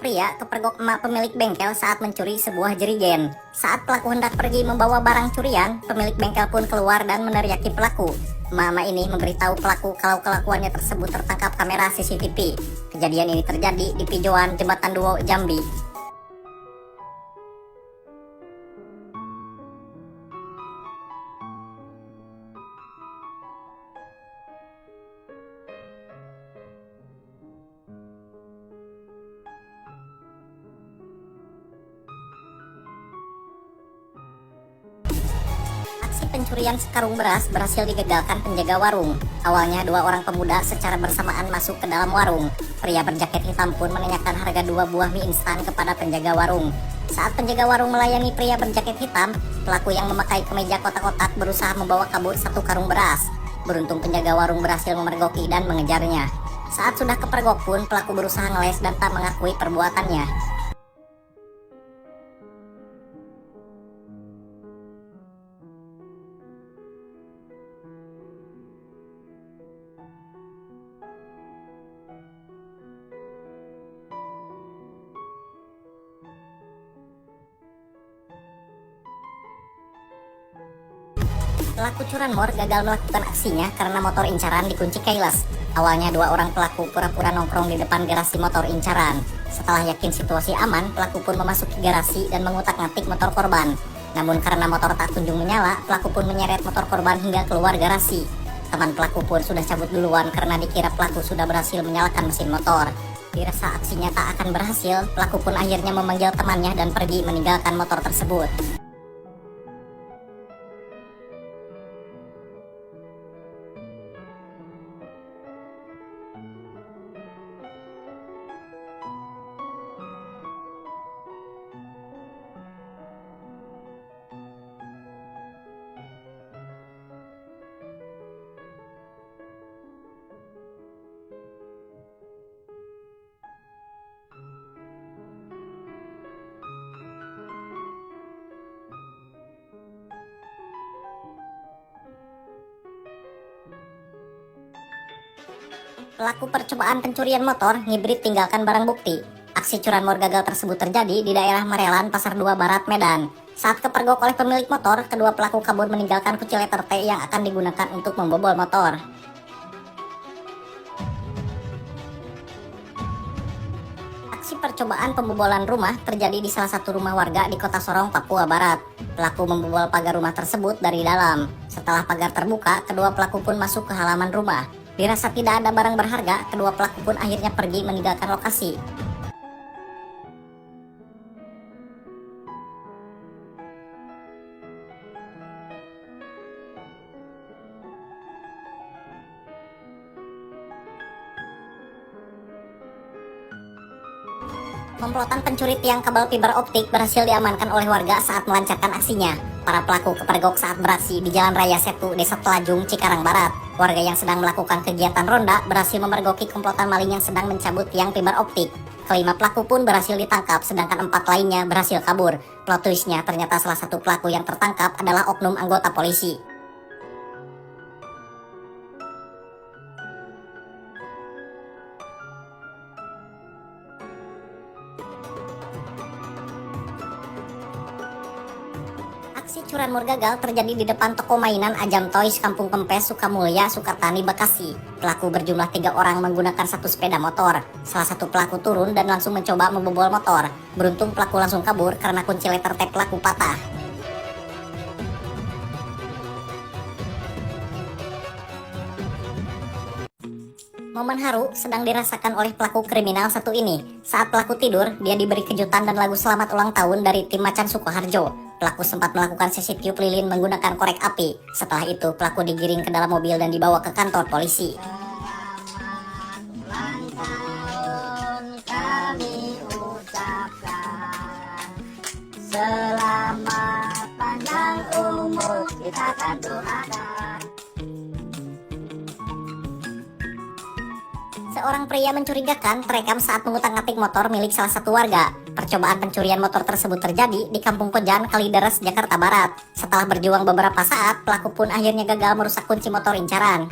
pria kepergok emak pemilik bengkel saat mencuri sebuah jerigen. Saat pelaku hendak pergi membawa barang curian, pemilik bengkel pun keluar dan meneriaki pelaku. Emak-emak ini memberitahu pelaku kalau kelakuannya tersebut tertangkap kamera CCTV. Kejadian ini terjadi di Pijoan, Jembatan Duo, Jambi. Aksi pencurian sekarung beras berhasil digagalkan penjaga warung. Awalnya dua orang pemuda secara bersamaan masuk ke dalam warung. Pria berjaket hitam pun menanyakan harga 2 buah mie instan kepada penjaga warung. Saat penjaga warung melayani pria berjaket hitam, pelaku yang memakai kemeja kotak-kotak berusaha membawa kabur 1 karung beras. Beruntung penjaga warung berhasil memergoki dan mengejarnya. Saat sudah kepergok pun pelaku berusaha ngeles dan tak mengakui perbuatannya. Pelaku curanmor gagal melakukan aksinya karena motor incaran dikunci keyless. Awalnya 2 orang pelaku pura-pura nongkrong di depan garasi motor incaran. Setelah yakin situasi aman, pelaku pun memasuki garasi dan mengutak-ngatik motor korban. Namun karena motor tak kunjung menyala, pelaku pun menyeret motor korban hingga keluar garasi. Teman pelaku pun sudah cabut duluan karena dikira pelaku sudah berhasil menyalakan mesin motor. Dirasa aksinya tak akan berhasil, pelaku pun akhirnya memanggil temannya dan pergi meninggalkan motor tersebut. Pelaku percobaan pencurian motor ngibrit tinggalkan barang bukti. Aksi curanmor gagal tersebut terjadi di daerah Marelan, Pasar 2 Barat, Medan. Saat kepergok oleh pemilik motor, kedua pelaku kabur meninggalkan kunci letter T yang akan digunakan untuk membobol motor. Aksi percobaan pembobolan rumah terjadi di salah satu rumah warga di Kota Sorong, Papua Barat. Pelaku membobol pagar rumah tersebut dari dalam. Setelah pagar terbuka, kedua pelaku pun masuk ke halaman rumah. Dirasa tidak ada barang berharga, kedua pelaku pun akhirnya pergi meninggalkan lokasi. Komplotan pencuri tiang kabel fiber optik berhasil diamankan oleh warga saat melancarkan aksinya. Para pelaku kepergok saat beraksi di Jalan Raya Setu, Desa Telajung, Cikarang Barat. Warga yang sedang melakukan kegiatan ronda berhasil memergoki komplotan maling yang sedang mencabut tiang fiber optik. Kelima pelaku pun berhasil ditangkap, sedangkan 4 lainnya berhasil kabur. Plot twistnya, ternyata salah satu pelaku yang tertangkap adalah oknum anggota polisi. Aksi curanmor gagal terjadi di depan toko mainan Ajam Toys, Kampung Kempes, Sukamulya, Sukatani, Bekasi. Pelaku berjumlah 3 orang menggunakan 1 sepeda motor. Salah satu pelaku turun dan langsung mencoba membobol motor. Beruntung pelaku langsung kabur karena kunci letter T pelaku patah. Momen haru sedang dirasakan oleh pelaku kriminal satu ini. Saat pelaku tidur, dia diberi kejutan dan lagu selamat ulang tahun dari tim Macan Sukoharjo. Pelaku sempat melakukan sesi tiup lilin menggunakan korek api. Setelah itu, pelaku digiring ke dalam mobil dan dibawa ke kantor polisi. Ulang tahun kami ucapkan, selamat panjang umur kita akan doakan. Seorang pria mencurigakan terekam saat mengutak-ngatik motor milik salah satu warga. Percobaan pencurian motor tersebut terjadi di Kampung Kojan, Kalideres, Jakarta Barat. Setelah berjuang beberapa saat, pelaku pun akhirnya gagal merusak kunci motor incaran.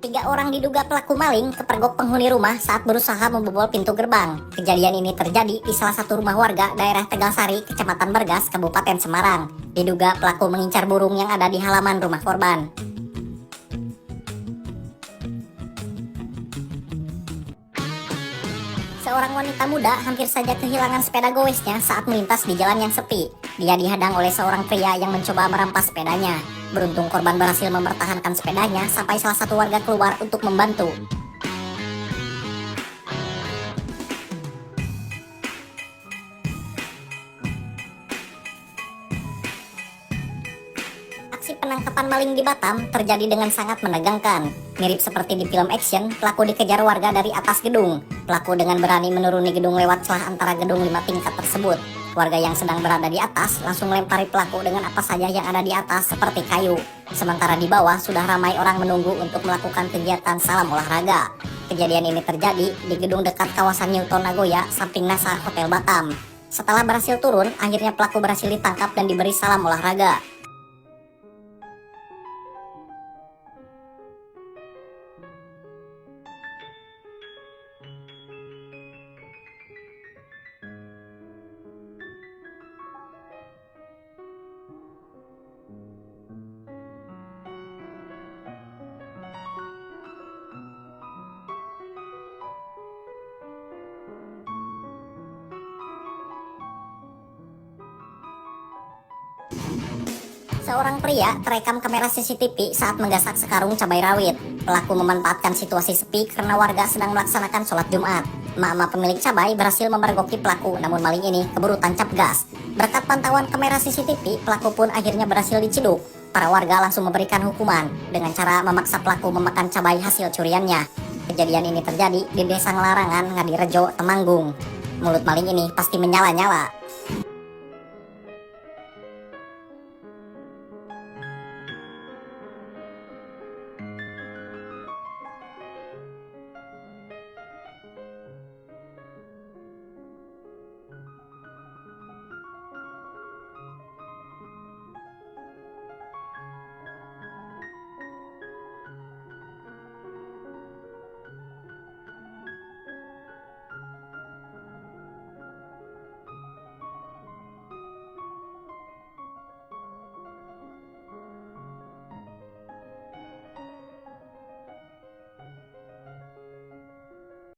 3 orang diduga pelaku maling kepergok penghuni rumah saat berusaha membobol pintu gerbang. Kejadian ini terjadi di salah satu rumah warga daerah Tegalsari, Kecamatan Bergas, Kabupaten Semarang. Diduga pelaku mengincar burung yang ada di halaman rumah korban. Seorang wanita muda hampir saja kehilangan sepeda goesnya saat melintas di jalan yang sepi. Dia dihadang oleh seorang pria yang mencoba merampas sepedanya. Beruntung korban berhasil mempertahankan sepedanya sampai salah satu warga keluar untuk membantu. Aksi penangkapan maling di Batam terjadi dengan sangat menegangkan. Mirip seperti di film action, pelaku dikejar warga dari atas gedung. Pelaku dengan berani menuruni gedung lewat celah antara gedung 5 tingkat tersebut. Warga yang sedang berada di atas langsung melempari pelaku dengan apa saja yang ada di atas seperti kayu. Sementara di bawah sudah ramai orang menunggu untuk melakukan kegiatan salam olahraga. Kejadian ini terjadi di gedung dekat kawasan Newton Nagoya, samping NASA Hotel Batam. Setelah berhasil turun, akhirnya pelaku berhasil ditangkap dan diberi salam olahraga. Seorang pria terekam kamera CCTV saat menggasak sekarung cabai rawit. Pelaku memanfaatkan situasi sepi karena warga sedang melaksanakan sholat Jumat. Emak-emak pemilik cabai berhasil memergoki pelaku, namun maling ini keburu tancap gas. Berkat pantauan kamera CCTV, pelaku pun akhirnya berhasil diciduk. Para warga langsung memberikan hukuman dengan cara memaksa pelaku memakan cabai hasil curiannya. Kejadian ini terjadi di Desa Ngelarangan, Ngadirejo, Temanggung. Mulut maling ini pasti menyala-nyala.